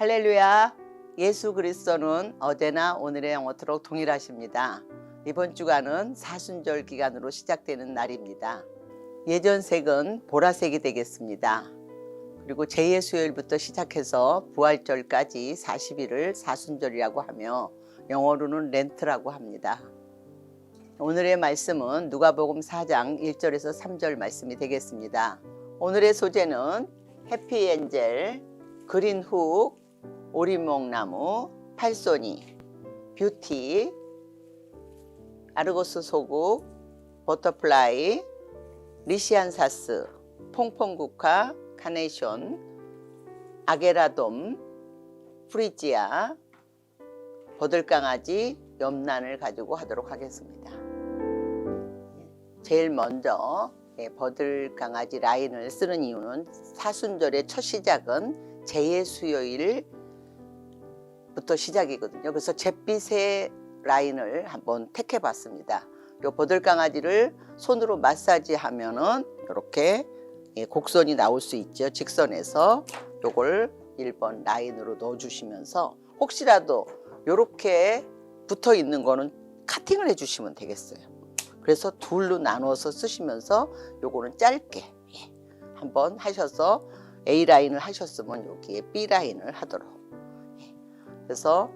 할렐루야. 예수 그리스도는 어제나 오늘의 영원토록 동일하십니다. 이번 주간은 사순절 기간으로 시작되는 날입니다. 예전 색은 보라색이 되겠습니다. 그리고 제2수요일부터 시작해서 부활절까지 40일을 사순절이라고 하며 영어로는 렌트라고 합니다. 오늘의 말씀은 누가복음 4장 1절에서 3절 말씀이 되겠습니다. 오늘의 소재는 해피엔젤, 그린훅, 오리목나무, 팔소니, 뷰티, 아르고스 소국, 버터플라이, 리시안사스, 퐁퐁국화, 카네이션, 아게라돔, 프리지아, 버들강아지, 염란을 가지고 하도록 하겠습니다. 제일 먼저 버들강아지 라인을 쓰는 이유는 사순절의 첫 시작은 제2수요일부터 시작이거든요. 그래서 잿빛의 라인을 한번 택해 봤습니다. 요 버들강아지를 손으로 마사지 하면은 이렇게 곡선이 나올 수 있죠. 직선에서 요걸 1번 라인으로 넣어 주시면서 혹시라도 요렇게 붙어 있는 거는 카팅을 해 주시면 되겠어요. 그래서 둘로 나눠서 쓰시면서 요거는 짧게 한번 하셔서 A라인을 하셨으면 여기에 B라인을 하도록, 그래서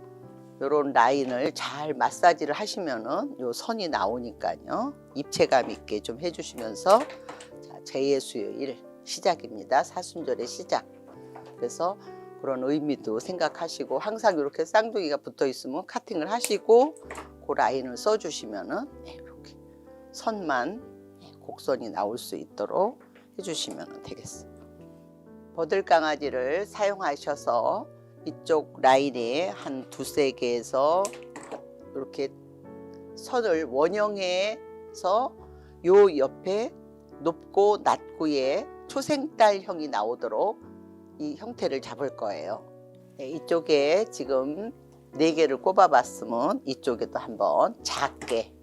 요런 라인을 잘 마사지를 하시면은 요 선이 나오니까요. 입체감 있게 좀 해주시면서 자, 제2수요일 시작입니다. 사순절의 시작. 그래서 그런 의미도 생각하시고 항상 이렇게 쌍둥이가 붙어 있으면 카팅을 하시고 그 라인을 써주시면은 이렇게 선만 곡선이 나올 수 있도록 해주시면 되겠습니다. 버들강아지를 사용하셔서 이쪽 라인에 한 두세 개에서 이렇게 선을 원형해서 요 옆에 높고 낮고의 초생달형이 나오도록 이 형태를 잡을 거예요. 이쪽에 지금 4개를 꼽아 봤으면 이쪽에도 한번 작게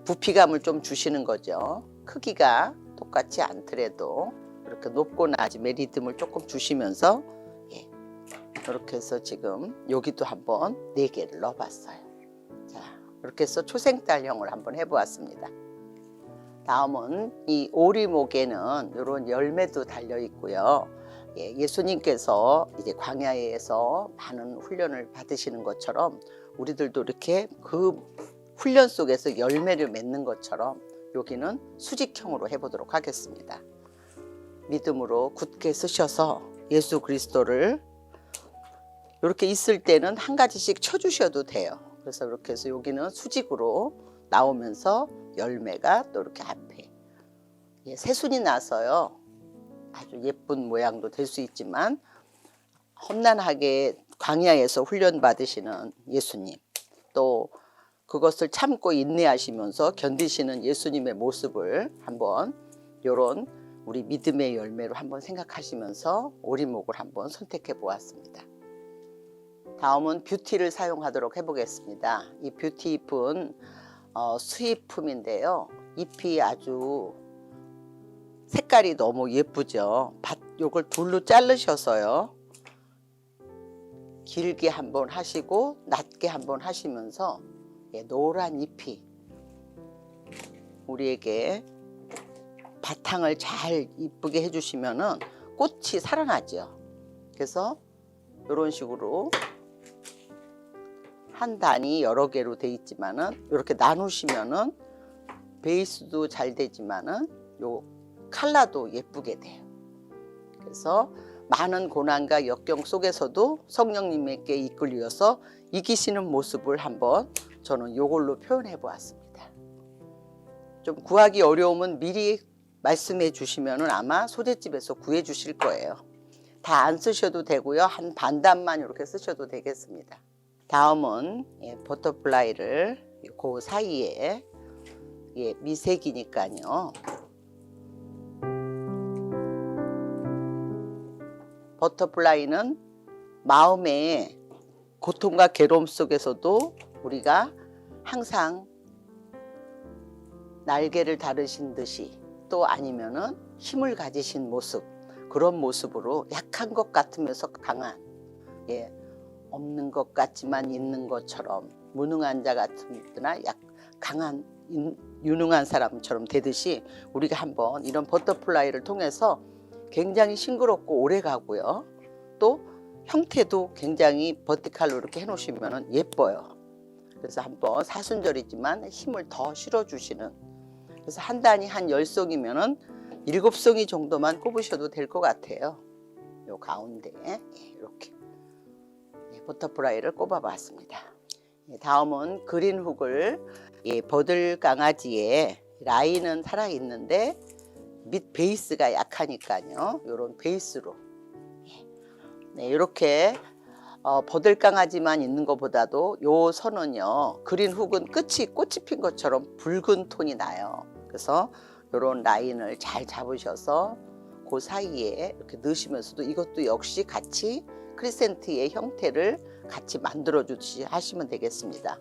부피감을 좀 주시는 거죠. 크기가 똑같지 않더라도 이렇게 높고 낮음의 리듬을 조금 주시면서 이렇게 해서 지금 여기도 한번 4개를 넣어 봤어요. 자, 이렇게 해서 초생달형을 한번 해 보았습니다. 다음은 이 오리목에는 이런 열매도 달려 있고요. 예수님께서 이제 광야에서 많은 훈련을 받으시는 것처럼 우리들도 이렇게 그 훈련 속에서 열매를 맺는 것처럼 여기는 수직형으로 해보도록 하겠습니다. 믿음으로 굳게 쓰셔서 예수 그리스도를 이렇게 있을 때는 한 가지씩 쳐주셔도 돼요. 그래서 이렇게 해서 여기는 수직으로 나오면서 열매가 또 이렇게 앞에 새순이 나서요. 아주 예쁜 모양도 될 수 있지만 험난하게 광야에서 훈련 받으시는 예수님, 또 그것을 참고 인내하시면서 견디시는 예수님의 모습을 한번 요런 우리 믿음의 열매로 한번 생각하시면서 오리목을 한번 선택해 보았습니다. 다음은 뷰티를 사용하도록 해보겠습니다. 이 뷰티 잎은 수입품인데요. 잎이 아주 색깔이 너무 예쁘죠. 요걸 둘로 자르셔서요. 길게 한번 하시고 낮게 한번 하시면서 노란 잎이 우리에게 바탕을 잘 이쁘게 해주시면은 꽃이 살아나죠. 그래서 이런 식으로 한 단이 여러 개로 돼 있지만은 이렇게 나누시면은 베이스도 잘 되지만은 요 컬러도 예쁘게 돼요. 그래서 많은 고난과 역경 속에서도 성령님께 이끌려서 이기시는 모습을 한번 저는 요걸로 표현해 보았습니다. 좀 구하기 어려우면 미리 말씀해 주시면은 아마 소재집에서 구해 주실 거예요. 다 안 쓰셔도 되고요. 한 반단만 이렇게 쓰셔도 되겠습니다. 다음은 버터플라이를 그 사이에 미색이니까요. 버터플라이는 마음의 고통과 괴로움 속에서도 우리가 항상 날개를 다르신 듯이 또 아니면은 힘을 가지신 모습, 그런 모습으로 약한 것 같으면서 강한 예, 없는 것 같지만 있는 것처럼 무능한 자 같으나 강한 유능한 사람처럼 되듯이 우리가 한번 이런 버터플라이를 통해서 굉장히 싱그럽고 오래 가고요. 또 형태도 굉장히 버티칼로 이렇게 해놓으시면 예뻐요. 그래서 한번 사순절이지만 힘을 더 실어주시는, 그래서 한 단이 한 10송이면은 7송이 정도만 꼽으셔도 될 것 같아요. 요 가운데 이렇게 버터플라이를 꼽아봤습니다. 다음은 그린 훅을 버들 강아지의 라인은 살아있는데 밑 베이스가 약하니까요. 이런 베이스로 이렇게 버들 강아지만 있는 것보다도 요 선은요, 그린 훅은 끝이 꽃이 핀 것처럼 붉은 톤이 나요. 그래서 이런 라인을 잘 잡으셔서 그 사이에 이렇게 넣으시면서도 이것도 역시 같이 크리센트의 형태를 같이 만들어 주시 하시면 되겠습니다.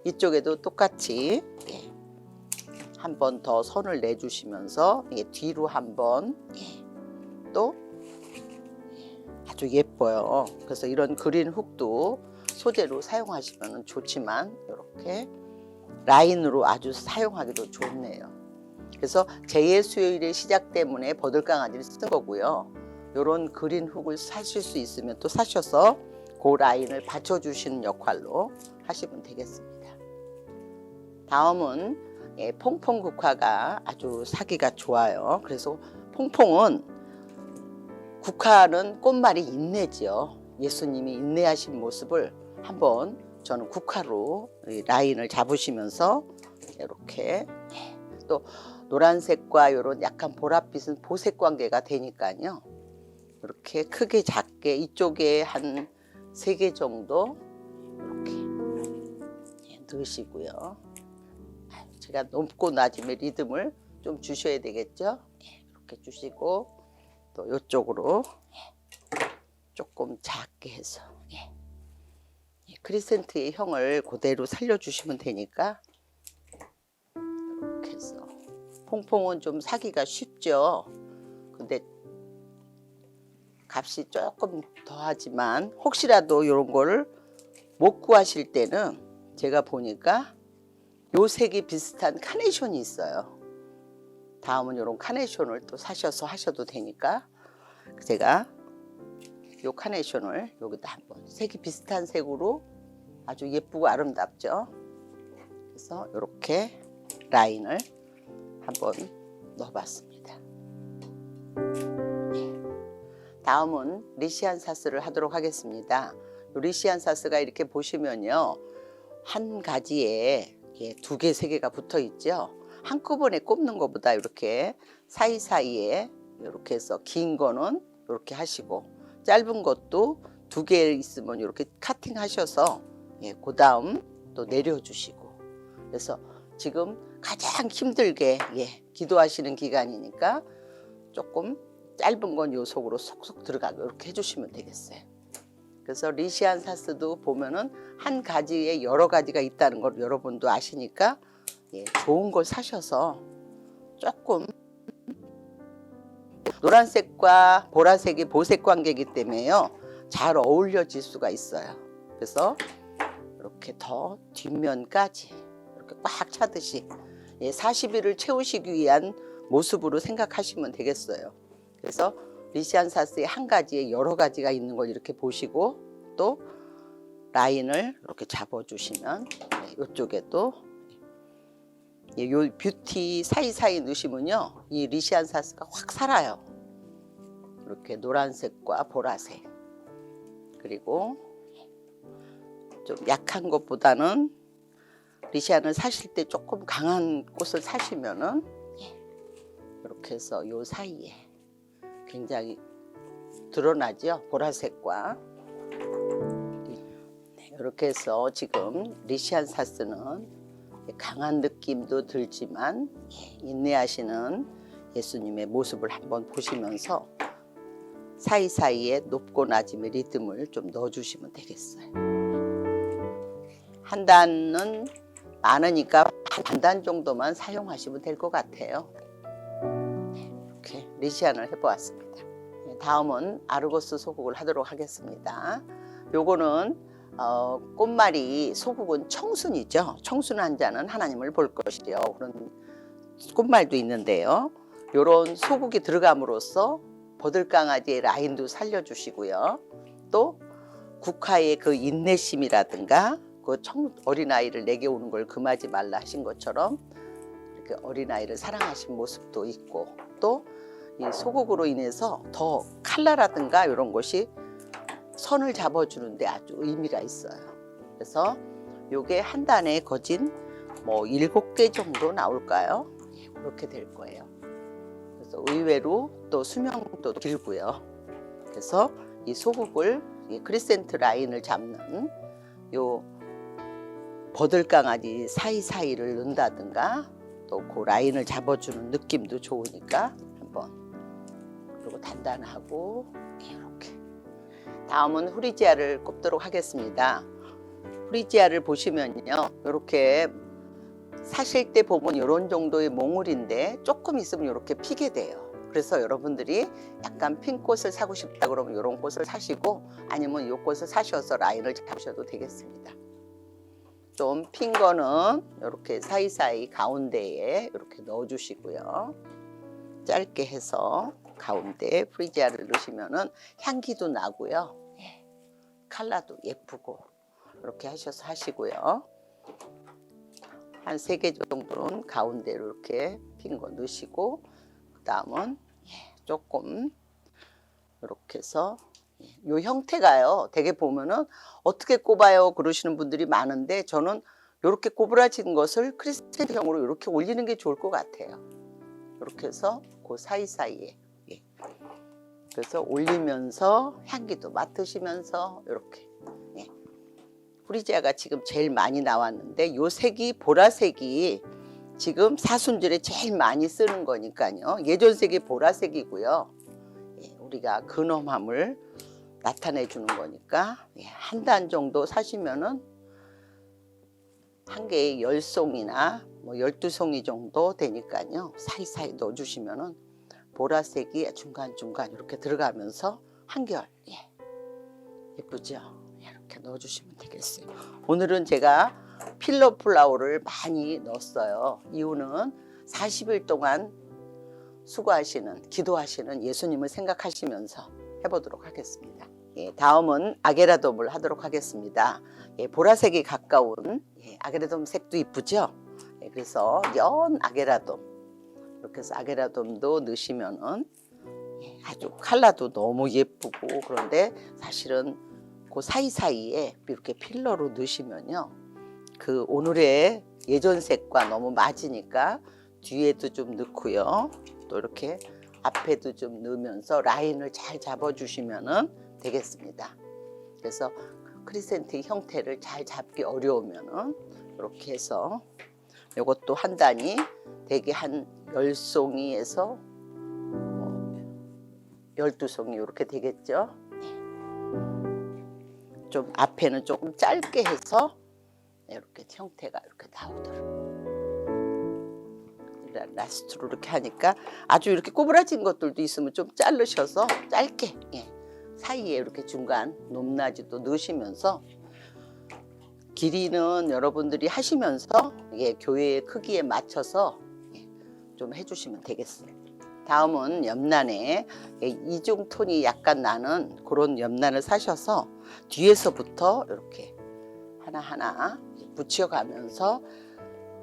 이쪽에도 똑같이 한 번 더 선을 내주시면서 뒤로 한번 또 아주 예뻐요. 그래서 이런 그린 훅도 소재로 사용하시면 좋지만 이렇게 라인으로 아주 사용하기도 좋네요. 그래서 제2의 수요일의 시작 때문에 버들 강아지를 쓴 거고요. 이런 그린 훅을 사실 수 있으면 또 사셔서 그 라인을 받쳐주시는 역할로 하시면 되겠습니다. 다음은 퐁퐁 국화가 아주 사기가 좋아요. 그래서 퐁퐁은, 국화는 꽃말이 인내지요. 예수님이 인내하신 모습을 한번 저는 국화로 라인을 잡으시면서 이렇게, 또 노란색과 이런 약간 보랏빛은 보색 관계가 되니까요. 이렇게 크게 작게 이쪽에 한 3개 정도 이렇게 넣으시고요. 제가 높고 낮음의 리듬을 좀 주셔야 되겠죠. 이렇게 주시고 또 이쪽으로 조금 작게 해서 크리센트의 형을 그대로 살려주시면 되니까 이렇게 해서. 퐁퐁은 좀 사기가 쉽죠. 근데 값이 조금 더하지만 혹시라도 이런 거를 못 구하실 때는 제가 보니까 요 색이 비슷한 카네이션이 있어요. 다음은 이런 카네이션을 또 사셔서 하셔도 되니까 제가 요 카네이션을 여기다 한번, 색이 비슷한 색으로 아주 예쁘고 아름답죠. 그래서 이렇게 라인을 한번 넣어봤습니다. 다음은 리시안사스를 하도록 하겠습니다. 리시안사스가 이렇게 보시면요, 한 가지에 2개, 3개가 붙어 있죠. 한꺼번에 꼽는 것보다 이렇게 사이사이에 이렇게 해서 긴 거는 이렇게 하시고 짧은 것도 2개 있으면 이렇게 카팅 하셔서 그 다음 또 내려주시고, 그래서 지금 가장 힘들게 기도하시는 기간이니까 조금 짧은 건 요 속으로 속속 들어가고 이렇게 해주시면 되겠어요. 그래서 리시안사스도 보면은 한 가지에 여러 가지가 있다는 걸 여러분도 아시니까 좋은 걸 사셔서 조금, 노란색과 보라색이 보색 관계이기 때문에요, 잘 어울려질 수가 있어요. 그래서 이렇게 더 뒷면까지 이렇게 꽉 차듯이 40일을 채우시기 위한 모습으로 생각하시면 되겠어요. 그래서 리시안사스의 한 가지에 여러 가지가 있는 걸 이렇게 보시고 또 라인을 이렇게 잡아주시면 이쪽에도 요 뷰티 사이사이 넣으시면요, 이 리시안사스가 확 살아요. 이렇게 노란색과 보라색, 그리고 좀 약한 것보다는 리시안을 사실 때 조금 강한 꽃을 사시면은 이렇게 해서 요 사이에 굉장히 드러나죠, 보라색과. 이렇게 해서 지금 리시안사스는 강한 느낌도 들지만 인내하시는 예수님의 모습을 한번 보시면서 사이사이에 높고 낮음의 리듬을 좀 넣어주시면 되겠어요. 한 단은 많으니까 반 단 정도만 사용하시면 될 것 같아요. 이렇게 리시안을 해보았습니다. 다음은 아르고스 소국을 하도록 하겠습니다. 요거는 꽃말이 소국은 청순이죠. 청순한 자는 하나님을 볼 것이요. 그런 꽃말도 있는데요. 요런 소국이 들어감으로써 버들강아지의 라인도 살려주시고요. 또 국화의 그 인내심이라든가 그 어린아이를 내게 오는 걸 금하지 말라 하신 것처럼 이렇게 어린아이를 사랑하신 모습도 있고, 또 이 소국으로 인해서 더 칼라라든가 이런 것이 선을 잡아주는데 아주 의미가 있어요. 그래서 요게 한 단에 거진 뭐 7개 정도 나올까요? 그렇게 될 거예요. 그래서 의외로 또 수명도 길고요. 그래서 이 소국을 이 크리센트 라인을 잡는 요 버들강아지 사이사이를 넣는다든가 또 그 라인을 잡아주는 느낌도 좋으니까 한번, 그리고 단단하고 이렇게. 다음은 후리지아를 꼽도록 하겠습니다. 후리지아를 보시면요, 이렇게 사실 때 보면 이런 정도의 몽울인데 조금 있으면 이렇게 피게 돼요. 그래서 여러분들이 약간 핀 꽃을 사고 싶다 그러면 이런 꽃을 사시고, 아니면 이 꽃을 사셔서 라인을 잡으셔도 되겠습니다. 좀 핀 거는 이렇게 사이사이 가운데에 이렇게 넣어 주시고요. 짧게 해서 가운데에 프리지아를 넣으시면은 향기도 나고요. 컬러도 예쁘고 이렇게 하셔서 하시고요. 한 3개 정도는 가운데로 이렇게 핀 거 넣으시고, 그 다음은 조금 이렇게 해서 요 형태가요, 되게 보면은 어떻게 꼽아요 그러시는 분들이 많은데, 저는 이렇게 꼬부라진 것을 크리스탈형으로 이렇게 올리는 게 좋을 것 같아요. 이렇게 해서 그 사이사이에, 그래서 올리면서 향기도 맡으시면서 이렇게. 후리지아가 지금 제일 많이 나왔는데 요 색이, 보라색이 지금 사순절에 제일 많이 쓰는 거니까요. 예전 색이 보라색이고요. 우리가 근엄함을 나타내 주는 거니까 한 단 정도 사시면은 한 개에 10송이나 뭐 12송이 정도 되니까요. 사이사이 넣어 주시면은 보라색이 중간중간 이렇게 들어가면서 한결 예쁘죠? 이렇게 넣어 주시면 되겠어요. 오늘은 제가 필러 플라워를 많이 넣었어요. 이유는 40일 동안 수고하시는, 기도하시는 예수님을 생각하시면서 해보도록 하겠습니다. 다음은 아게라돔을 하도록 하겠습니다. 보라색이 가까운 아게라돔 색도 이쁘죠? 그래서 연 아게라돔, 이렇게 해서 아게라돔도 넣으시면은 아주 컬러도 너무 예쁘고, 그런데 사실은 그 사이사이에 이렇게 필러로 넣으시면요, 그 오늘의 예전 색과 너무 맞으니까 뒤에도 좀 넣고요, 또 이렇게 앞에도 좀 넣으면서 라인을 잘 잡아주시면 되겠습니다. 그래서 크리센트 형태를 잘 잡기 어려우면은 이렇게 해서, 이것도 한 단이 대개 한 10송이에서 12송이 이렇게 되겠죠. 좀 앞에는 조금 짧게 해서 이렇게 형태가 이렇게 나오도록. 라스트로 이렇게 하니까 아주 이렇게 꼬부라진 것들도 있으면 좀 자르셔서 짧게 사이에 이렇게 중간 높낮이도 넣으시면서, 길이는 여러분들이 하시면서 교회의 크기에 맞춰서 좀 해주시면 되겠어요. 다음은 옆난에 이중 톤이 약간 나는 그런 옆난을 사셔서 뒤에서부터 이렇게 하나하나 붙여가면서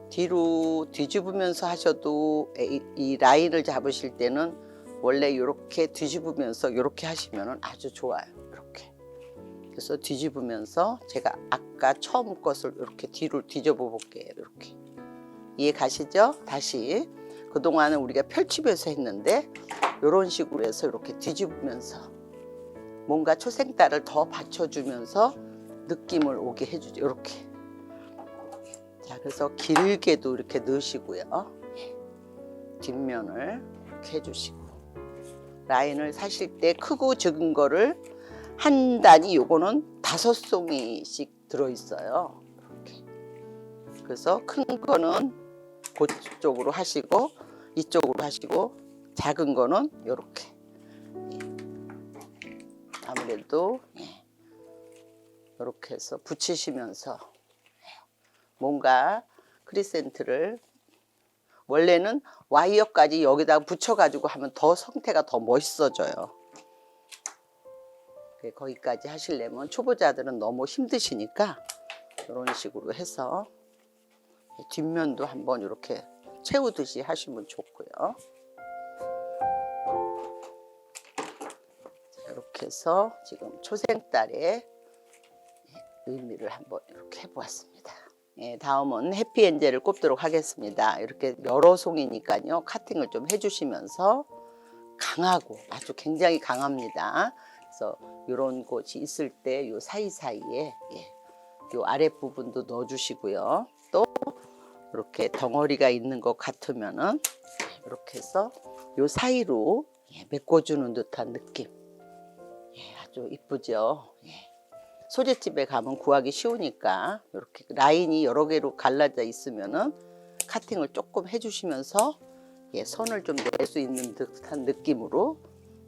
뒤로 뒤집으면서 하셔도, 이 라인을 잡으실 때는 원래 이렇게 뒤집으면서 이렇게 하시면 아주 좋아요. 이렇게. 그래서 뒤집으면서 제가 아까 처음 것을 이렇게 뒤로 뒤집어 볼게요. 이렇게. 이해 가시죠? 다시. 그동안은 우리가 펼치면서 했는데 이런 식으로 해서 이렇게 뒤집으면서 뭔가 초생달을 더 받쳐주면서 느낌을 오게 해주죠. 이렇게. 자, 그래서 길게도 이렇게 넣으시고요. 뒷면을 이렇게 해주시고, 라인을 사실 때 크고 적은 거를 한 단이, 요거는 5송이씩 들어있어요. 이렇게. 그래서 큰 거는 그쪽으로 하시고 이쪽으로 하시고, 작은 거는 이렇게. 아무래도 이렇게 해서 붙이시면서 뭔가 크리센트를 원래는 와이어까지 여기다가 붙여가지고 하면 더 형태가 더 멋있어져요. 거기까지 하시려면 초보자들은 너무 힘드시니까 이런 식으로 해서 뒷면도 한번 이렇게 채우듯이 하시면 좋고요. 이렇게 해서 지금 초생달의 의미를 한번 이렇게 해보았습니다. 다음은 해피엔젤을 꼽도록 하겠습니다. 이렇게 여러 송이니까요. 카팅을 좀 해주시면서 강하고 아주 굉장히 강합니다. 그래서 이런 곳이 있을 때 요 사이사이에 요 아랫부분도 넣어주시고요. 또 이렇게 덩어리가 있는 것 같으면은 이렇게 해서 요 사이로 메꿔주는 듯한 느낌. 아주 이쁘죠. 소재집에 가면 구하기 쉬우니까 이렇게 라인이 여러 개로 갈라져 있으면은 카팅을 조금 해주시면서 선을 좀 낼 수 있는 듯한 느낌으로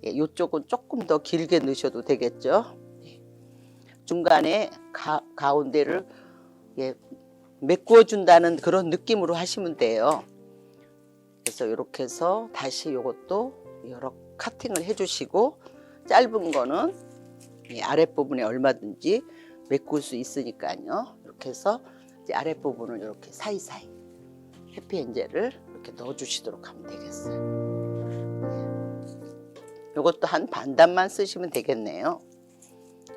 이쪽은 조금 더 길게 넣으셔도 되겠죠. 중간에 가운데를 메꾸어 준다는 그런 느낌으로 하시면 돼요. 그래서 이렇게 해서 다시 이것도 여러 카팅을 해주시고 짧은 거는 아랫부분에 얼마든지 메꿀 수 있으니까요. 이렇게 해서 이제 아랫부분을 이렇게 사이사이 해피엔젤을 이렇게 넣어주시도록 하면 되겠어요. 이것도 한 반단만 쓰시면 되겠네요.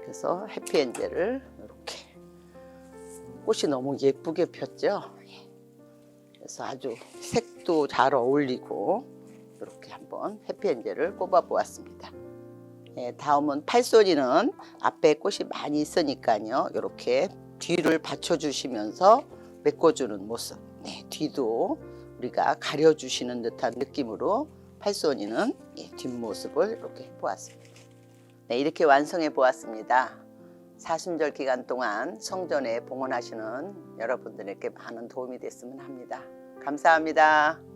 그래서 해피엔젤을 이렇게 꽃이 너무 예쁘게 폈죠. 그래서 아주 색도 잘 어울리고 이렇게 한번 해피엔젤을 꼽아 보았습니다. 다음은 팔소리는 앞에 꽃이 많이 있으니까요. 이렇게 뒤를 받쳐주시면서 메꿔주는 모습. 뒤도 우리가 가려주시는 듯한 느낌으로 팔소니는 뒷모습을 이렇게 해보았습니다. 이렇게 완성해 보았습니다. 사순절 기간 동안 성전에 봉헌하시는 여러분들에게 많은 도움이 됐으면 합니다. 감사합니다.